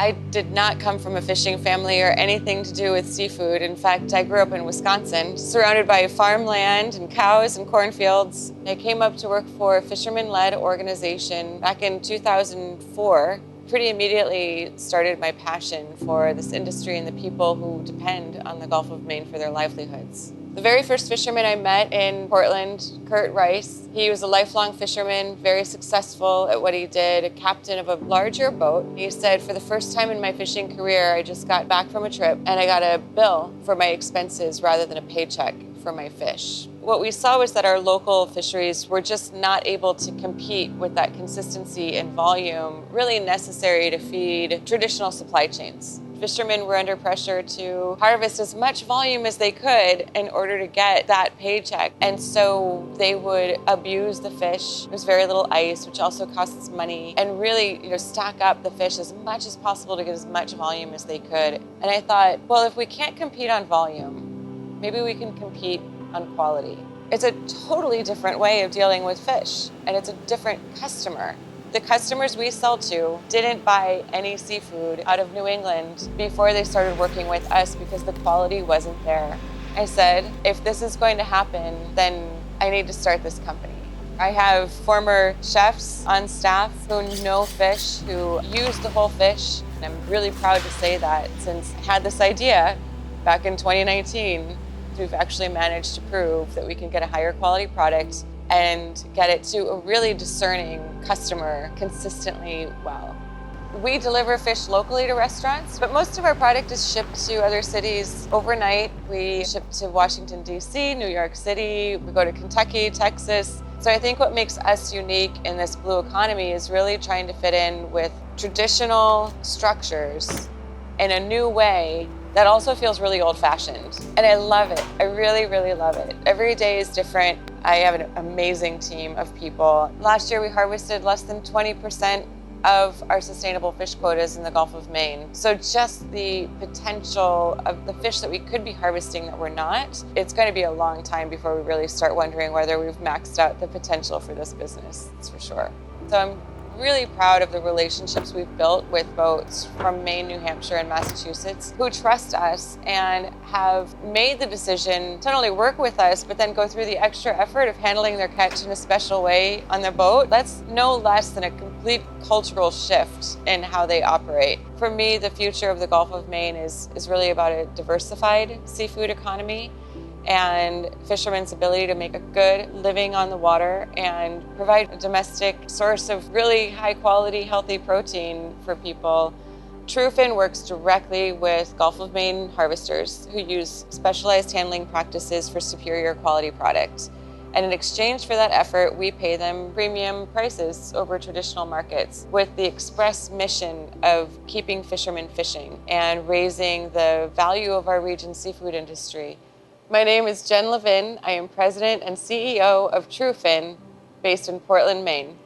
I did not come from a fishing family or anything to do with seafood. In fact, I grew up in Wisconsin, surrounded by farmland and cows and cornfields. I came up to work for a fisherman-led organization back in 2004. Pretty immediately started my passion for this industry and the people who depend on the Gulf of Maine for their livelihoods. The very first fisherman I met in Portland, Kurt Rice, he was a lifelong fisherman, very successful at what he did, a captain of a larger boat. He said, for the first time in my fishing career, I just got back from a trip and I got a bill for my expenses rather than a paycheck for my fish. What we saw was that our local fisheries were just not able to compete with that consistency and volume really necessary to feed traditional supply chains. Fishermen were under pressure to harvest as much volume as they could in order to get that paycheck. And so they would abuse the fish. There's very little ice, which also costs money, and really, stack up the fish as much as possible to get as much volume as they could. And I thought, well, if we can't compete on volume, maybe we can compete on quality. It's a totally different way of dealing with fish, and it's a different customer. The customers we sell to didn't buy any seafood out of New England before they started working with us because the quality wasn't there. I said, if this is going to happen, then I need to start this company. I have former chefs on staff who know fish, who use the whole fish, and I'm really proud to say that since I had this idea back in 2019, we've actually managed to prove that we can get a higher quality product and get it to a really discerning customer consistently well. We deliver fish locally to restaurants, but most of our product is shipped to other cities overnight. We ship to Washington, D.C., New York City, we go to Kentucky, Texas. So I think what makes us unique in this blue economy is really trying to fit in with traditional structures in a new way that also feels really old-fashioned. And I love it. I really, really love it. Every day is different. I have an amazing team of people. Last year we harvested less than 20% of our sustainable fish quotas in the Gulf of Maine. So just the potential of the fish that we could be harvesting that we're not, it's going to be a long time before we really start wondering whether we've maxed out the potential for this business, that's for sure. So I'm really proud of the relationships we've built with boats from Maine, New Hampshire, and Massachusetts who trust us and have made the decision to not only work with us, but then go through the extra effort of handling their catch in a special way on their boat. That's no less than a complete cultural shift in how they operate. For me, the future of the Gulf of Maine is really about a diversified seafood economy and fishermen's ability to make a good living on the water and provide a domestic source of really high quality, healthy protein for people. TrueFin works directly with Gulf of Maine harvesters who use specialized handling practices for superior quality products. And in exchange for that effort, we pay them premium prices over traditional markets with the express mission of keeping fishermen fishing and raising the value of our region's seafood industry. My name is Jen Levin. I am president and CEO of TrueFin, based in Portland, Maine.